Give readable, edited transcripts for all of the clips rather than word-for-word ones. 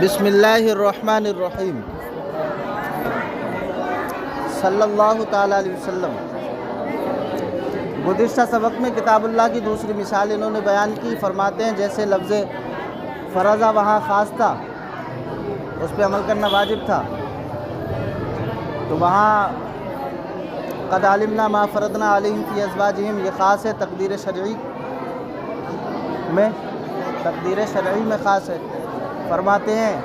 بسم اللہ الرحمن الرحیم صلی اللہ تعالیٰ علیہ وسلم۔ گزشتہ سبق میں کتاب اللہ کی دوسری مثال انہوں نے بیان کی۔ فرماتے ہیں جیسے لفظ فرضہ وہاں خاص تھا، اس پہ عمل کرنا واجب تھا، تو وہاں قد علمنا ما فرضنا علیہم فی ازواجہم یہ خاص ہے تقدیر شرعی میں خاص ہے۔ فرماتے ہیں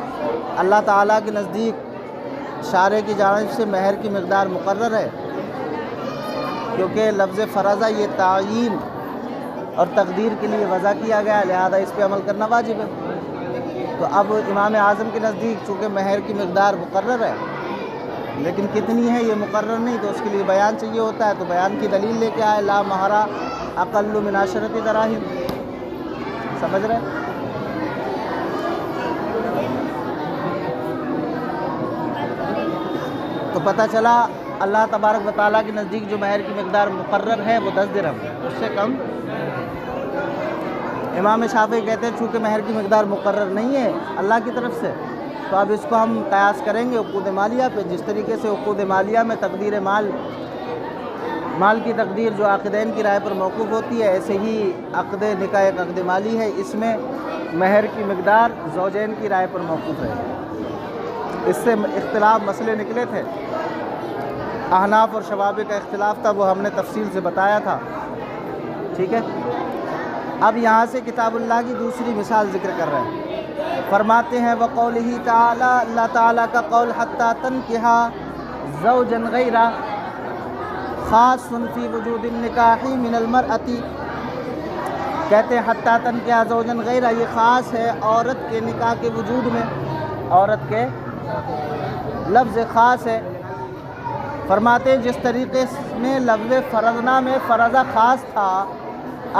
اللہ تعالیٰ کے نزدیک شارع کی جانب سے مہر کی مقدار مقرر ہے، کیونکہ لفظ فرضہ یہ تعیین اور تقدیر کے لیے وضع کیا گیا ہے، لہذا اس پہ عمل کرنا واجب ہے۔ تو اب امام اعظم کے نزدیک چونکہ مہر کی مقدار مقرر ہے، لیکن کتنی ہے یہ مقرر نہیں، تو اس کے لیے بیان چاہیے ہوتا ہے، تو بیان کی دلیل لے کے آئے لا مہر اقل من 10 دراہم۔ سمجھ رہے؟ تو پتہ چلا اللہ تبارک و تعالیٰ کے نزدیک جو مہر کی مقدار مقرر ہے وہ 10 درہم، اس سے کم۔ امام شافعی کہتے ہیں چونکہ مہر کی مقدار مقرر نہیں ہے اللہ کی طرف سے، تو اب اس کو ہم قیاس کریں گے عقود مالیہ پہ۔ جس طریقے سے عقود مالیہ میں تقدیر مال کی تقدیر جو عاقدین کی رائے پر موقوف ہوتی ہے، ایسے ہی عقد نکاح ایک عقد مالی ہے، اس میں مہر کی مقدار زوجین کی رائے پر موقوف ہے۔ اس سے اختلاف مسئلے نکلے تھے، احناف اور شوابی کا اختلاف تھا، وہ ہم نے تفصیل سے بتایا تھا، ٹھیک ہے۔ اب یہاں سے کتاب اللہ کی دوسری مثال ذکر کر رہے ہیں۔ فرماتے ہیں وقولہ تعالی، اللہ تعالیٰ کا قول حتی تنکحا زوجا غیرہ خاص فی وجود النکاح من المرأۃ، کہتے ہیں حتی تنکحا زوجا غیرہ یہ خاص ہے عورت کے نکاح کے وجود میں، عورت کے لفظ خاص ہے۔ فرماتے ہیں جس طریقے میں لفظ فرضنا میں فرضہ خاص تھا،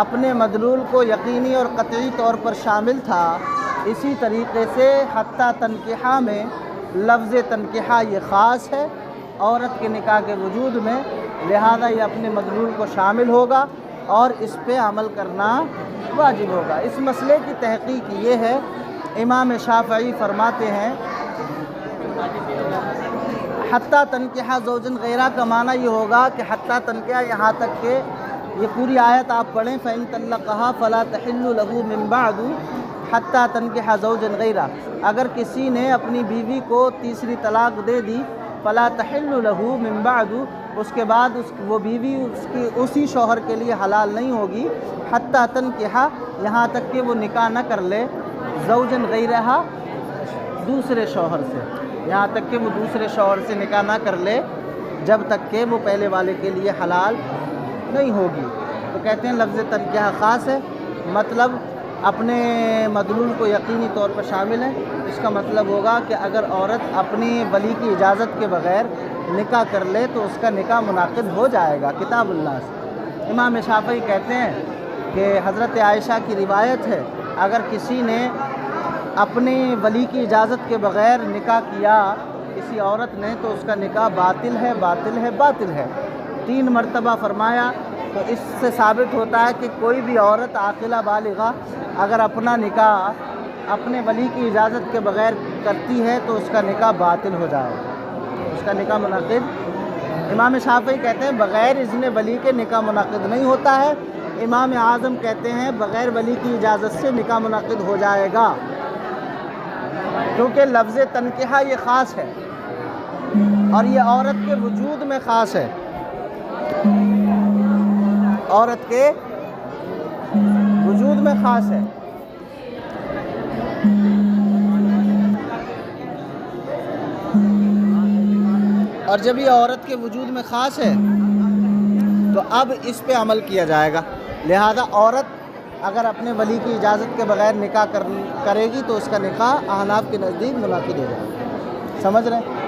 اپنے مدلول کو یقینی اور قطعی طور پر شامل تھا، اسی طریقے سے حتی تنکحہ میں لفظ تنکحہ یہ خاص ہے عورت کے نکاح کے وجود میں، لہذا یہ اپنے مدلول کو شامل ہوگا اور اس پہ عمل کرنا واجب ہوگا۔ اس مسئلے کی تحقیق یہ ہے، امام شافعی فرماتے ہیں حتی تنکحہ زوجن غیرہ کا معنی یہ ہوگا کہ حتی تنکحہ یہاں تک کہ یہ پوری آیت آپ پڑھیں فَإِن طَلَّقَهَا فَلَا تَحِلُّ لَهُ مِن بَعْدُ حَتَّى تَنكِحَ زَوْجًا غَيْرَهُ، اگر کسی نے اپنی بیوی کو تیسری طلاق دے دی فَلَا تَحِلُّ لَهُ مِن بَعْدُ، اس کے بعد وہ بیوی اسی شوہر کے لیے حلال نہیں ہوگی، حَتَّى تَنكِحَ یہاں تک کہ وہ نکاح نہ کر لے زوجًا غَيْرَهَا دوسرے شوہر سے، یہاں تک کہ وہ دوسرے شوہر سے نکاح نہ کر لے جب تک کہ وہ پہلے والے کے لیے حلال نہیں ہوگی۔ تو کہتے ہیں لفظ تنکحہ خاص ہے، مطلب اپنے مدلول کو یقینی طور پر شامل ہے۔ اس کا مطلب ہوگا کہ اگر عورت اپنی ولی کی اجازت کے بغیر نکاح کر لے تو اس کا نکاح منعقد ہو جائے گا کتاب اللہ سے۔ امام شافعی کہتے ہیں کہ حضرت عائشہ کی روایت ہے، اگر کسی نے اپنی ولی کی اجازت کے بغیر نکاح کیا کسی عورت نے تو اس کا نکاح باطل ہے، باطل ہے، باطل ہے، 3 مرتبہ فرمایا۔ تو اس سے ثابت ہوتا ہے کہ کوئی بھی عورت عاقلہ بالغہ اگر اپنا نکاح اپنے ولی کی اجازت کے بغیر کرتی ہے تو اس کا نکاح باطل ہو جائے گا، اس کا نکاح منعقد۔ امام شافعی کہتے ہیں بغیر اذن ولی کے نکاح منعقد نہیں ہوتا ہے، امام اعظم کہتے ہیں بغیر ولی کی اجازت سے نکاح منعقد ہو جائے گا، کیونکہ لفظ تنکحہ یہ خاص ہے اور یہ عورت کے وجود میں خاص ہے، عورت کے وجود میں خاص ہے۔ اور جب یہ عورت کے وجود میں خاص ہے تو اب اس پہ عمل کیا جائے گا، لہذا عورت اگر اپنے ولی کی اجازت کے بغیر نکاح کرے گی تو اس کا نکاح احناف کے نزدیک منعقد ہو جائے گا۔ سمجھ رہے ہیں؟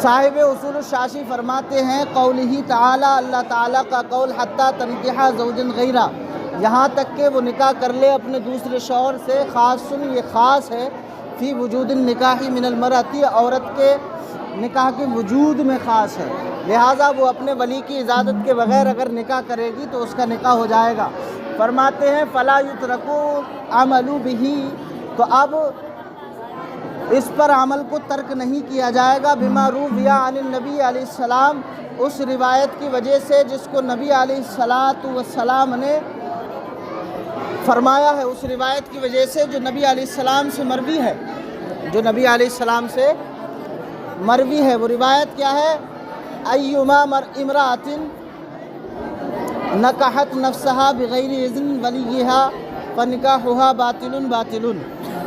صاحب اصول الشاشی فرماتے ہیں قولہ تعالی، اللہ تعالیٰ کا قول حتی تنکحا زوجا غیرہ یہاں تک کہ وہ نکاح کر لے اپنے دوسرے شوہر سے، خاص یہ خاص ہے فی وجود النکاح من المرأۃ، عورت کے نکاح کے وجود میں خاص ہے، لہٰذا وہ اپنے ولی کی اجازت کے بغیر اگر نکاح کرے گی تو اس کا نکاح ہو جائے گا۔ فرماتے ہیں فلا یترکو عمل بہ، تو اب اس پر عمل کو ترک نہیں کیا جائے گا، بما روی عن النبی علیہ السلام، اس روایت کی وجہ سے جس کو نبی علیہ السلام نے فرمایا ہے، اس روایت کی وجہ سے جو نبی علیہ السلام سے مروی ہے، جو نبی علیہ السلام سے مروی ہے۔ وہ روایت کیا ہے؟ ایما امرأۃ نکحت نفسها بغیر اذن ولیہا فنکاحها باطل باطل،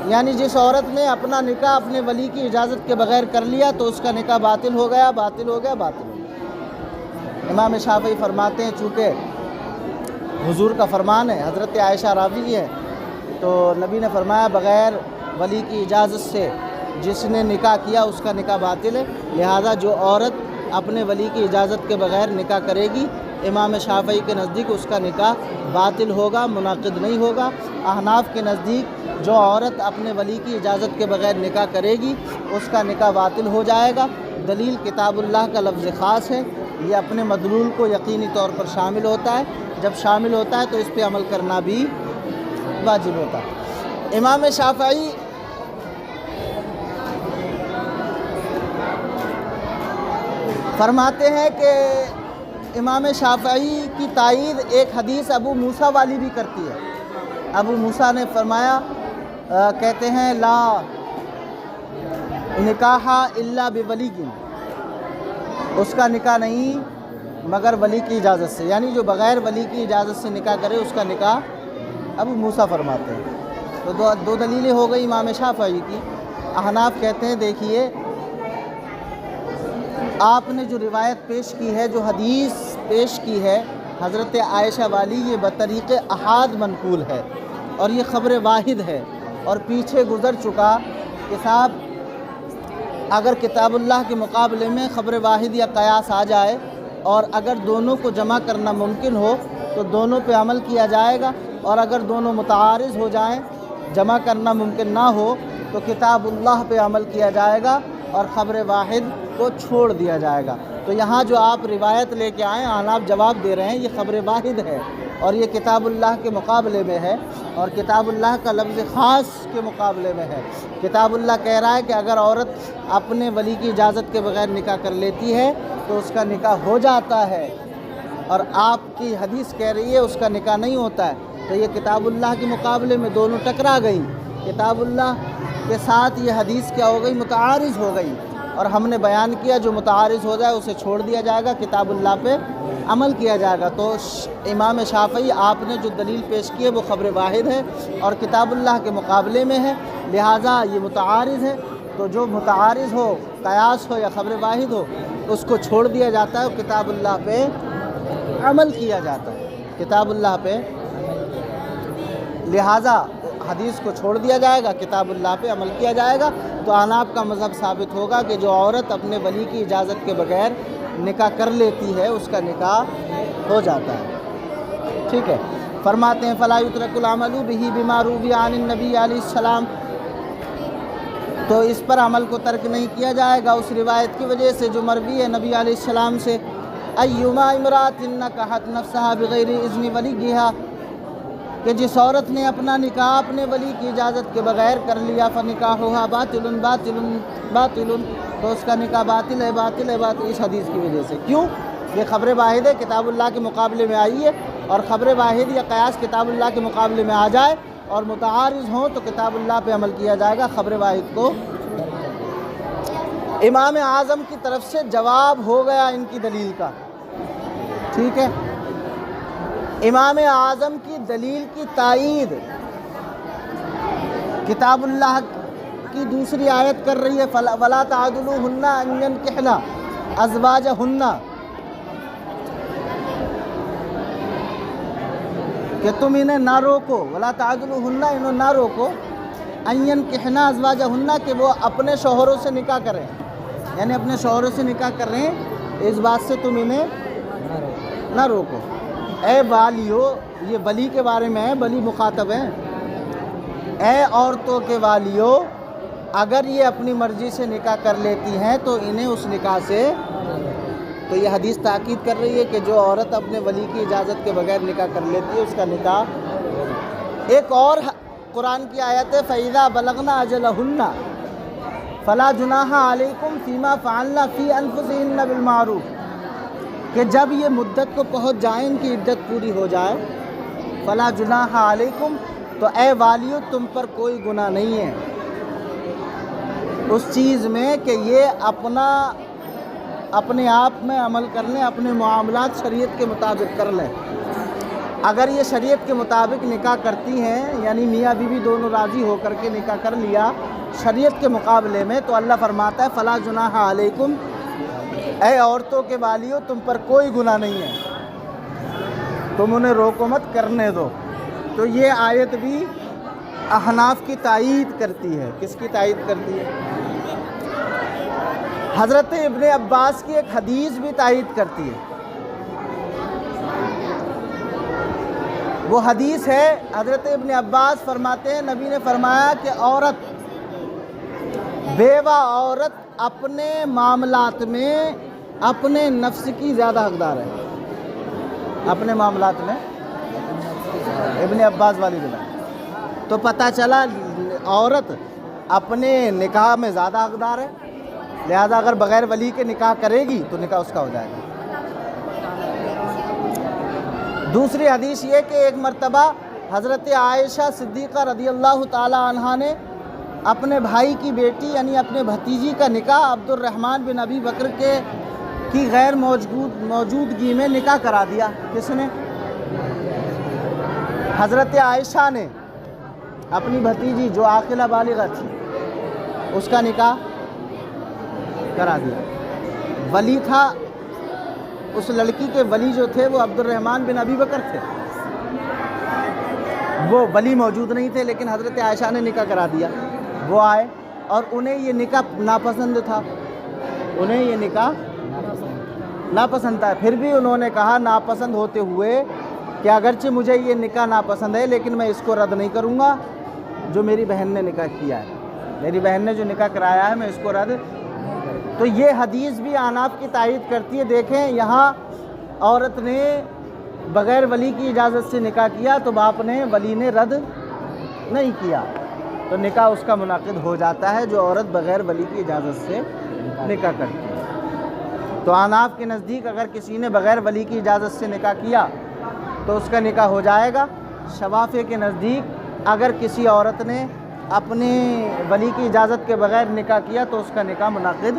یعنی جس عورت نے اپنا نکاح اپنے ولی کی اجازت کے بغیر کر لیا تو اس کا نکاح باطل ہو گیا، باطل ہو گیا، باطل ہو گیا۔ امام شافعی فرماتے ہیں چونکہ حضور کا فرمان ہے، حضرت عائشہ راوی ہے، تو نبی نے فرمایا بغیر ولی کی اجازت سے جس نے نکاح کیا اس کا نکاح باطل ہے، لہذا جو عورت اپنے ولی کی اجازت کے بغیر نکاح کرے گی، امام شافعی کے نزدیک اس کا نکاح باطل ہوگا، منعقد نہیں ہوگا۔ احناف کے نزدیک جو عورت اپنے ولی کی اجازت کے بغیر نکاح کرے گی اس کا نکاح باطل ہو جائے گا۔ دلیل کتاب اللہ کا لفظ خاص ہے، یہ اپنے مدلول کو یقینی طور پر شامل ہوتا ہے، جب شامل ہوتا ہے تو اس پہ عمل کرنا بھی واجب ہوتا ہے۔ امام شافعی فرماتے ہیں کہ امام شافعی کی تائید ایک حدیث ابو موسیٰ والی بھی کرتی ہے۔ ابو موسیٰ نے فرمایا، کہتے ہیں لا نکاح الا بولی، اس کا نکاح نہیں مگر ولی کی اجازت سے، یعنی جو بغیر ولی کی اجازت سے نکاح کرے اس کا نکاح ابو موسیٰ فرماتے ہیں۔ تو دو دلیلیں ہو گئی امام شافعی کی۔ احناف کہتے ہیں دیکھیے آپ نے جو روایت پیش کی ہے، جو حدیث پیش کی ہے حضرت عائشہ والی، یہ بطریق احاد منقول ہے اور یہ خبر واحد ہے، اور پیچھے گزر چکا کہ صاحب اگر کتاب اللہ کے مقابلے میں خبر واحد یا قیاس آ جائے اور اگر دونوں کو جمع کرنا ممکن ہو تو دونوں پہ عمل کیا جائے گا، اور اگر دونوں متعارض ہو جائیں، جمع کرنا ممکن نہ ہو تو کتاب اللہ پہ عمل کیا جائے گا اور خبر واحد کو چھوڑ دیا جائے گا۔ تو یہاں جو آپ روایت لے کے آئیں، آپ جواب دے رہے ہیں یہ خبر واحد ہے اور یہ کتاب اللہ کے مقابلے میں ہے، اور کتاب اللہ کا لفظ خاص کے مقابلے میں ہے۔ کتاب اللہ کہہ رہا ہے کہ اگر عورت اپنے ولی کی اجازت کے بغیر نکاح کر لیتی ہے تو اس کا نکاح ہو جاتا ہے، اور آپ کی حدیث کہہ رہی ہے اس کا نکاح نہیں ہوتا ہے۔ تو یہ کتاب اللہ کے مقابلے میں دونوں ٹکرا گئی، کتاب اللہ کے ساتھ یہ حدیث کیا ہو گئی؟ متعارض ہو گئی، اور ہم نے بیان کیا جو متعارض ہو جائے اسے چھوڑ دیا جائے گا، کتاب اللہ پہ عمل کیا جائے گا۔ تو امام شافعی آپ نے جو دلیل پیش کی ہے وہ خبر واحد ہے اور کتاب اللہ کے مقابلے میں ہے، لہٰذا یہ متعارض ہے۔ تو جو متعارض ہو، قیاس ہو یا خبر واحد ہو، اس کو چھوڑ دیا جاتا ہے اور کتاب اللہ پہ عمل کیا جاتا ہے، کتاب اللہ پہ، لہٰذا حدیث کو چھوڑ دیا جائے گا، کتاب اللہ پہ عمل کیا جائے گا۔ تو احناف کا مذہب ثابت ہوگا کہ جو عورت اپنے ولی کی اجازت کے بغیر نکاح کر لیتی ہے اس کا نکاح ہو جاتا ہے، ٹھیک ہے۔ فرماتے ہیں فلا یترک العمل بہ بما روی عن النبی علیہ السلام، تو اس پر عمل کو ترک نہیں کیا جائے گا اس روایت کی وجہ سے جو مروی ہے نبی علیہ السلام سے، ایما امرأۃ نکحت نفسها بغیر اذن ولیہا، کہ جس عورت نے اپنا نکاح اپنے ولی کی اجازت کے بغیر کر لیا، فنکاحها باطل باطل باطل، تو اس کا نکاح باطل ہے، باطل ہے، باطل، اس حدیث کی وجہ سے۔ کیوں؟ یہ خبر واحد ہے، کتاب اللہ کے مقابلے میں آئی ہے، اور خبر واحد یا قیاس کتاب اللہ کے مقابلے میں آ جائے اور متعارض ہوں تو کتاب اللہ پہ عمل کیا جائے گا، خبر واحد کو۔ امام اعظم کی طرف سے جواب ہو گیا ان کی دلیل کا، ٹھیک ہے۔ امام اعظم کی دلیل کی تائید کتاب اللہ کی دوسری آیت کر رہی ہے، وَلَا تَعْضُلُوهُنَّ أَن يَنكِحْنَ أَزْوَاجَهُنَّ، کہ تم انہیں نہ روکو، وَلَا تَعْضُلُوهُنَّ، انہیں نہ روکو، أَن يَنكِحْنَ أَزْوَاجَهُنَّ، کہ وہ اپنے شوہروں سے نکاح کریں، یعنی اپنے شوہروں سے نکاح کر رہے ہیں، اس بات سے تم انہیں نہ روکو۔ اے والیو، یہ ولی کے بارے میں ہے، ولی مخاطب ہیں، اے عورتوں کے والیو، اگر یہ اپنی مرضی سے نکاح کر لیتی ہیں تو انہیں اس نکاح سے، تو یہ حدیث تاکید کر رہی ہے کہ جو عورت اپنے ولی کی اجازت کے بغیر نکاح کر لیتی ہے اس کا نکاح۔ ایک اور قرآن کی آیت ہے فَإِذَا بَلَغْنَا أَجَلَهُنَّ فَلَا جُنَاحَ عَلَيْكُمْ فِي مَا فَعَلْنَا فِي أَنفُسِهِنَّ بِالْمَعْرُوفِ کہ جب یہ مدت کو پہنچ جائیں، ان کی عدت پوری ہو جائے، فَلَا جُنَاحَ عَلَيْكُمْ تو اے والیو تم پر کوئی گناہ نہیں ہے اس چیز میں کہ یہ اپنے آپ میں عمل کر لیں، اپنے معاملات شریعت کے مطابق کر لیں۔ اگر یہ شریعت کے مطابق نکاح کرتی ہیں، یعنی میاں بیوی دونوں راضی ہو کر کے نکاح کر لیا شریعت کے مقابلے میں، تو اللہ فرماتا ہے فَلَا جُنَاحَ عَلَيْكُمْ اے عورتوں کے والیو تم پر کوئی گناہ نہیں ہے، تم انہیں روکو مت، کرنے دو۔ تو یہ آیت بھی احناف کی تائید کرتی ہے۔ کس کی تائید کرتی ہے؟ حضرت ابن عباس کی ایک حدیث بھی تائید کرتی ہے۔ وہ حدیث ہے، حضرت ابن عباس فرماتے ہیں نبی نے فرمایا کہ بیوہ عورت اپنے معاملات میں اپنے نفس کی زیادہ حقدار ہے۔ اپنے معاملات میں ابن عباس والی بنا تو پتہ چلا عورت اپنے نکاح میں زیادہ حقدار ہے، لہذا اگر بغیر ولی کے نکاح کرے گی تو نکاح اس کا ہو جائے گا۔ دوسری حدیث یہ کہ ایک مرتبہ حضرت عائشہ صدیقہ رضی اللہ تعالی عنہ نے اپنے بھائی کی بیٹی یعنی اپنے بھتیجی کا نکاح عبد الرحمن بن ابی بکر کی غیر موجودگی میں نکاح کرا دیا۔ کس نے؟ حضرت عائشہ نے اپنی بھتیجی جو عاقلہ بالغہ تھی اس کا نکاح کرا دیا۔ ولی تھا، اس لڑکی کے ولی جو تھے وہ عبد الرحمن بن ابی بکر تھے، وہ ولی موجود نہیں تھے لیکن حضرت عائشہ نے نکاح کرا دیا۔ وہ آئے اور انہیں یہ نکاح ناپسند تھا، انہیں یہ نکاح ناپسند تھا، پھر بھی انہوں نے کہا ناپسند ہوتے ہوئے کہ اگرچہ مجھے یہ نکاح ناپسند ہے لیکن میں اس کو رد نہیں کروں گا جو میری بہن نے نکاح کیا ہے، میری بہن نے جو نکاح کرایا ہے میں اس کو رد۔ تو یہ حدیث بھی احناف کی تائید کرتی ہے۔ دیکھیں یہاں عورت نے بغیر ولی کی اجازت سے نکاح کیا تو باپ نے ولی نے رد نہیں کیا تو نکاح اس کا منعقد ہو جاتا ہے جو عورت بغیر ولی کی اجازت سے نکاح کرتی ہے۔ تو احناف کے نزدیک اگر کسی نے بغیر ولی کی اجازت سے نکاح کیا تو اس کا نکاح ہو جائے گا۔ شوافی کے نزدیک اگر کسی عورت نے اپنے ولی کی اجازت کے بغیر نکاح کیا تو اس کا نکاح منعقد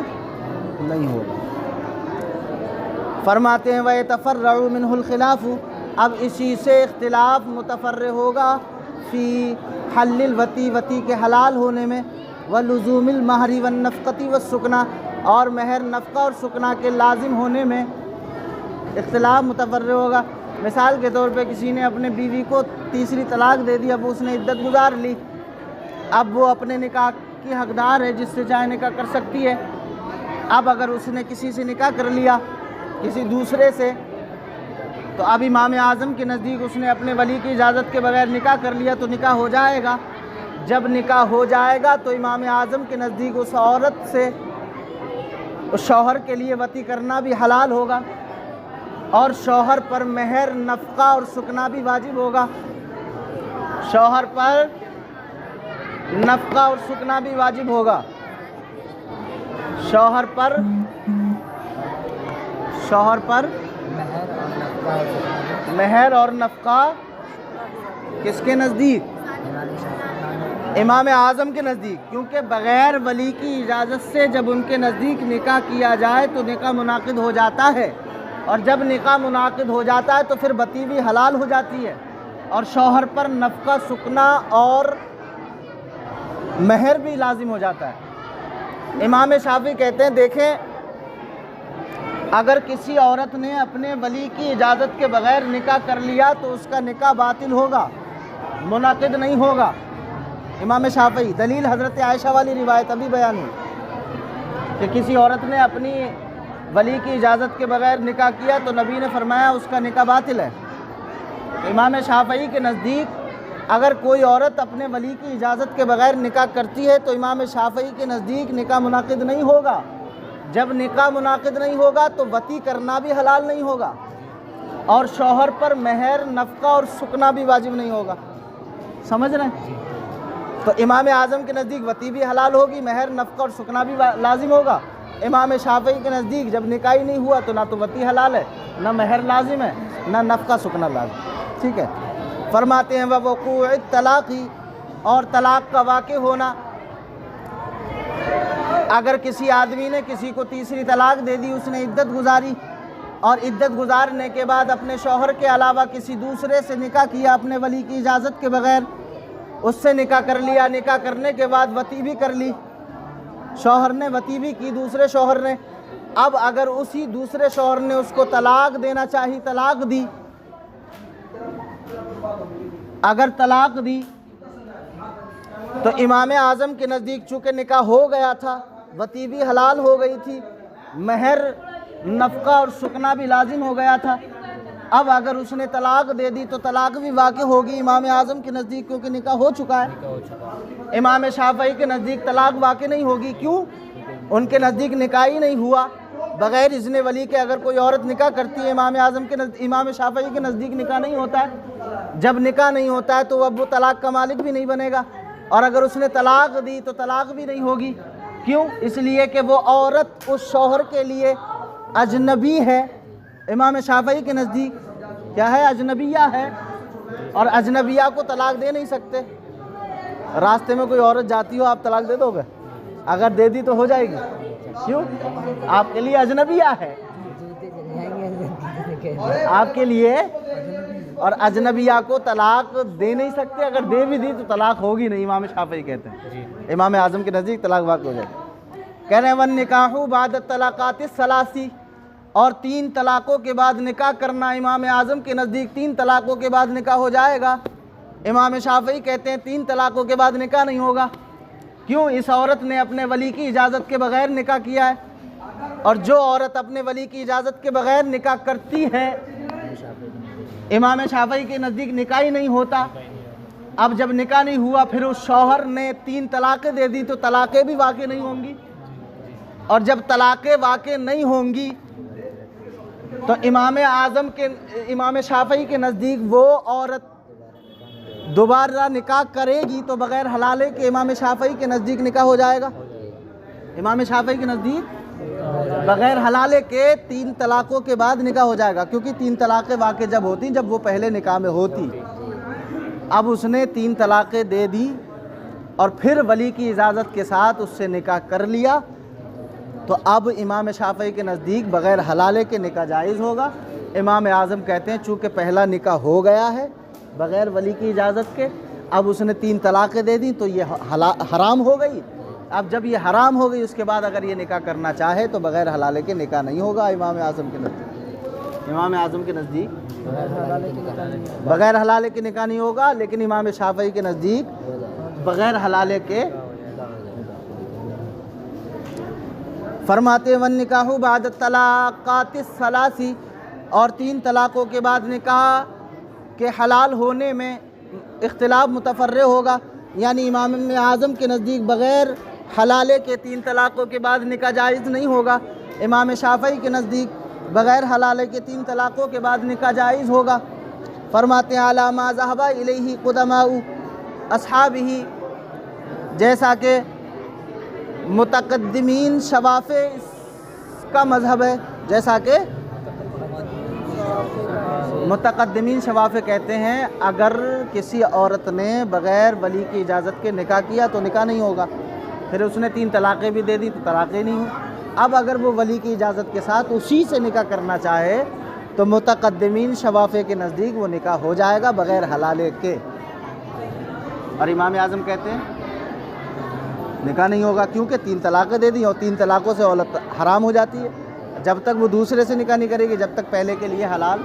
نہیں ہوگا۔ فرماتے ہیں وَيَتَفَرَّعُ مِنْهُ الْخِلَافُ اب اسی سے اختلاف متفرع ہوگا فی حل الوتی وتی کے حلال ہونے میں، وَلُزُومِ الْمَهْرِ وَالنَّفْقَةِ وَالسُّكْنَةِ اور مہر نفقہ اور سکنا کے لازم ہونے میں اختلاف متفرع ہوگا۔ مثال کے طور پہ کسی نے اپنے بیوی کو تیسری طلاق دے دی، اب اس نے عدت گزار لی، اب وہ اپنے نکاح کی حقدار ہے جس سے چاہے نکاح کر سکتی ہے۔ اب اگر اس نے کسی سے نکاح کر لیا کسی دوسرے سے تو اب امام اعظم کے نزدیک اس نے اپنے ولی کی اجازت کے بغیر نکاح کر لیا تو نکاح ہو جائے گا۔ جب نکاح ہو جائے گا تو امام اعظم کے نزدیک اس عورت سے اس شوہر کے لیے وتی کرنا بھی حلال ہوگا اور شوہر پر مہر نفقہ اور سکنا بھی واجب ہوگا۔ شوہر پر نفقہ اور سکنا بھی واجب ہوگا۔ شوہر پر مہر اور نفقہ کس کے نزدیک؟ امام اعظم کے نزدیک، کیونکہ بغیر ولی کی اجازت سے جب ان کے نزدیک نکاح کیا جائے تو نکاح منعقد ہو جاتا ہے، اور جب نکاح منعقد ہو جاتا ہے تو پھر وتی بھی حلال ہو جاتی ہے اور شوہر پر نفقہ سکنا اور مہر بھی لازم ہو جاتا ہے۔ امام شافعی کہتے ہیں دیکھیں اگر کسی عورت نے اپنے ولی کی اجازت کے بغیر نکاح کر لیا تو اس کا نکاح باطل ہوگا، منعقد نہیں ہوگا۔ امام شافعی دلیل حضرت عائشہ والی روایت ابھی بیان ہوئی کہ کسی عورت نے اپنی ولی کی اجازت کے بغیر نکاح کیا تو نبی نے فرمایا اس کا نکاح باطل ہے۔ امام شافعی کے نزدیک اگر کوئی عورت اپنے ولی کی اجازت کے بغیر نکاح کرتی ہے تو امام شافعی کے نزدیک نکاح منعقد نہیں ہوگا۔ جب نکاح منعقد نہیں ہوگا تو وتی کرنا بھی حلال نہیں ہوگا اور شوہر پر مہر نفقہ اور سکنا بھی واجب نہیں ہوگا۔ سمجھ رہے ہیں؟ تو امام اعظم کے نزدیک وطی بھی حلال ہوگی، مہر، نفقہ اور سکنا بھی لازم ہوگا۔ امام شافعی کے نزدیک جب نکاح ہی نہیں ہوا تو نہ تو وطی حلال ہے، نہ مہر لازم ہے، نہ نفقہ سکنا لازم، ٹھیک ہے۔ فرماتے ہیں ووقوع الطلاق، اور طلاق کا واقع ہونا، اگر کسی آدمی نے کسی کو تیسری طلاق دے دی، اس نے عدت گزاری اور عدت گزارنے کے بعد اپنے شوہر کے علاوہ کسی دوسرے سے نکاح کیا اپنے ولی کی اجازت کے بغیر، اس سے نکاح کر لیا، نکاح کرنے کے بعد وطی بھی کر لی، شوہر نے وطی بھی کی دوسرے شوہر نے، اب اگر اسی دوسرے شوہر نے اس کو طلاق دینا چاہی، طلاق دی، اگر طلاق دی تو امام اعظم کے نزدیک چونکہ نکاح ہو گیا تھا، وطی بھی حلال ہو گئی تھی، مہر، نفقہ اور سکنا بھی لازم ہو گیا تھا، اب اگر اس نے طلاق دے دی تو طلاق بھی واقع ہوگی امام اعظم کے نزدیک، کیونکہ نکاح ہو چکا ہے۔ امام شافعی کے نزدیک طلاق واقع نہیں ہوگی، کیوں؟ ان کے نزدیک نکاح ہی نہیں ہوا، بغیر اذن ولی کے اگر کوئی عورت نکاح کرتی ہے، امام شافعی کے نزدیک نکاح نہیں ہوتا ہے، جب نکاح نہیں ہوتا ہے تو اب وہ طلاق کا مالک بھی نہیں بنے گا، اور اگر اس نے طلاق دی تو طلاق بھی نہیں ہوگی، کیوں؟ اس لیے کہ وہ عورت اس شوہر کے لیے اجنبی ہے، امام شافعی کے نزدیک کیا ہے؟ اجنبیہ ہے، اور اجنبیہ کو طلاق دے نہیں سکتے۔ راستے میں کوئی عورت جاتی ہو، آپ طلاق دے دو گے؟ اگر دے دی تو ہو جائے گی، کیوں؟ آپ کے لیے اجنبیہ ہے، آپ کے لیے، اور اجنبیہ کو طلاق دے نہیں سکتے، اگر دے بھی دی تو طلاق ہوگی نہیں، امام شافعی کہتے ہیں۔ امام اعظم کے نزدیک طلاق واقع ہو جائے گی۔ کہہ رہے ہیں وَالنِّکَاحُ بَعْدَ الطَّلَاقَاتِ الثَّلَاثِ، اور 3 طلاقوں کے بعد نکاح کرنا، امام اعظم کے نزدیک 3 طلاقوں کے بعد نکاح ہو جائے گا۔ امام شافعی کہتے ہیں 3 طلاقوں کے بعد نکاح نہیں ہوگا، کیوں؟ اس عورت نے اپنے ولی کی اجازت کے بغیر نکاح کیا ہے، اور جو عورت اپنے ولی کی اجازت کے بغیر نکاح کرتی ہے، امام شافعی کے نزدیک نکاح ہی نہیں ہوتا۔ اب جب نکاح نہیں ہوا، پھر اس شوہر نے 3 طلاقیں دے دی تو طلاقیں بھی واقع نہیں ہوں گی، اور جب طلاقیں واقع نہیں ہوں گی تو امام شافعی کے نزدیک وہ عورت دوبارہ نکاح کرے گی تو بغیر حلالے کے امام شافعی کے نزدیک نکاح ہو جائے گا۔ امام شافعی کے نزدیک بغیر حلالے کے 3 طلاقوں کے بعد نکاح ہو جائے گا، کیونکہ 3 طلاقیں واقع جب ہوتی جب وہ پہلے نکاح میں ہوتی، اب اس نے 3 طلاقیں دے دی اور پھر ولی کی اجازت کے ساتھ اس سے نکاح کر لیا، تو اب امام شافعی کے نزدیک بغیر حلالے کے نکاح جائز ہوگا۔ امام اعظم کہتے ہیں چونکہ پہلا نکاح ہو گیا ہے بغیر ولی کی اجازت کے، اب اس نے 3 طلاقیں دے دی تو یہ حرام ہو گئی، اب جب یہ حرام ہو گئی اس کے بعد اگر یہ نکاح کرنا چاہے تو بغیر حلالے کے نکاح نہیں ہوگا امام اعظم کے نزدیک۔ امام اعظم کے نزدیک بغیر حلالے کے نکاح نہیں ہوگا، لیکن امام شافعی کے نزدیک بغیر حلالے کے فرماتے ہیں وَالنِّکَاحُ بَعْدَ الطَّلَاقَاتِ الثَّلَاثِ، اور 3 طلاقوں کے بعد نکاح کے حلال ہونے میں اختلاف متفرع ہوگا، یعنی امام اعظم کے نزدیک بغیر حلالے کے 3 طلاقوں کے بعد نکاح جائز نہیں ہوگا، امام شافعی کے نزدیک بغیر حلالے کے 3 طلاقوں کے بعد نکاح جائز ہوگا۔ فرماتے ہیں عَلَى مَا ذَهَبَ إِلَيْهِ قُدَمَاءُ أَصْحَابِهِ، جیسا کہ متقدمین شوافع کا مذہب ہے، جیسا کہ متقدمین شوافع کہتے ہیں اگر کسی عورت نے بغیر ولی کی اجازت کے نکاح کیا تو نکاح نہیں ہوگا، پھر اس نے 3 طلاقیں بھی دے دی تو طلاقیں نہیں ہوں، اب اگر وہ ولی کی اجازت کے ساتھ اسی سے نکاح کرنا چاہے تو متقدمین شوافع کے نزدیک وہ نکاح ہو جائے گا بغیر حلالے کے، اور امام اعظم کہتے ہیں نکاح نہیں ہوگا، کیونکہ 3 طلاقیں دے دی اور 3 طلاقوں سے عورت حرام ہو جاتی ہے، جب تک وہ دوسرے سے نکاح نہیں کرے گی جب تک پہلے کے لیے حلال۔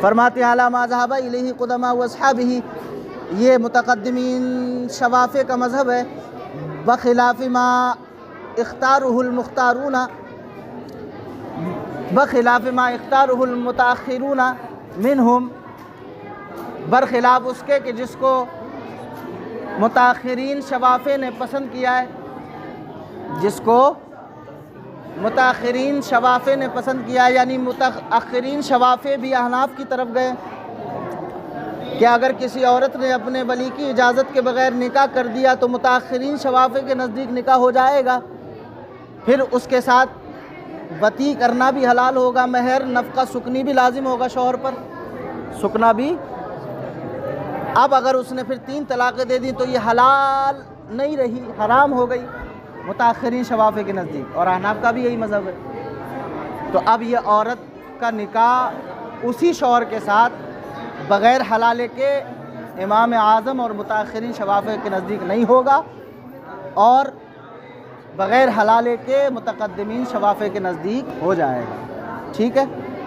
فرماتے ہیں عَلَى مَا ذَهَبَ إِلَيْهِ قُدَمَاءُ أَصْحَابِهِ، یہ متقدمین شوافع کا مذہب ہے، بخلاف ما اختارہ المختارون، بخلاف ما اختارہ المتاخرون منہم، برخلاف اس کے کہ جس کو متاخرین شوافع نے پسند کیا ہے، جس کو متاخرین شوافع نے پسند کیا ہے، یعنی متاخرین شوافع بھی احناف کی طرف گئے، کہ اگر کسی عورت نے اپنے ولی کی اجازت کے بغیر نکاح کر دیا تو متاخرین شوافع کے نزدیک نکاح ہو جائے گا، پھر اس کے ساتھ وطی کرنا بھی حلال ہوگا، مہر نفقہ سکنی بھی لازم ہوگا شوہر پر، سکنا بھی۔ اب اگر اس نے پھر 3 طلاقیں دے دیں تو یہ حلال نہیں رہی، حرام ہو گئی متاخرین شوافع کے نزدیک، اور احناف کا بھی یہی مذہب ہے۔ تو اب یہ عورت کا نکاح اسی شوہر کے ساتھ بغیر حلالے کے امام اعظم اور متاخرین شوافع کے نزدیک نہیں ہوگا، اور بغیر حلالے کے متقدمین شوافع کے نزدیک ہو جائے گا، ٹھیک ہے۔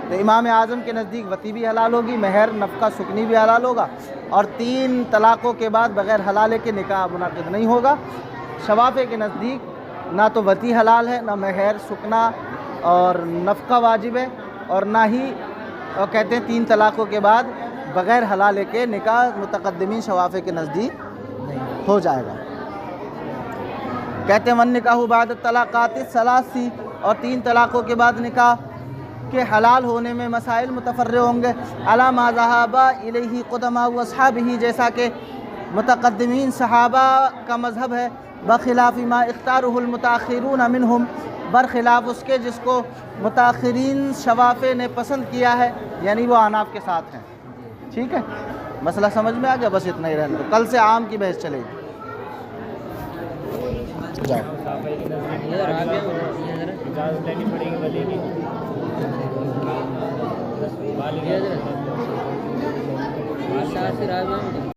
تو امام اعظم کے نزدیک وطی بھی حلال ہوگی، مہر نفقہ سکنی بھی حلال ہوگا، اور 3 طلاقوں کے بعد بغیر حلالے کے نکاح منعقد نہیں ہوگا۔ شوافع کے نزدیک نہ تو وطی حلال ہے، نہ مہر سکنا اور نفقہ واجب ہے، اور نہ ہی کہتے ہیں 3 طلاقوں کے بعد بغیر حلالے کے نکاح متقدمین شوافع کے نزدیک ہو جائے گا۔ کہتے ہیں من نکاح بعد الطلاقات الثلاث، اور 3 طلاقوں کے بعد نکاح کے حلال ہونے میں مسائل متفرع ہوں گے، علی ما ذهب الیہ قدماء واصحابہ، جیسا کہ متقدمین صحابہ کا مذہب ہے، بخلاف ما اختارہ المتاخرون منہم، برخلاف اس کے جس کو متاخرین شوافع نے پسند کیا ہے، یعنی وہ احناف کے ساتھ ہیں، ٹھیک ہے۔ مسئلہ سمجھ میں آ گیا؟ بس اتنا ہی رہنے دو، کل سے عام کی بحث چلے گی۔ اجازت لینی پڑے گی ولی کی،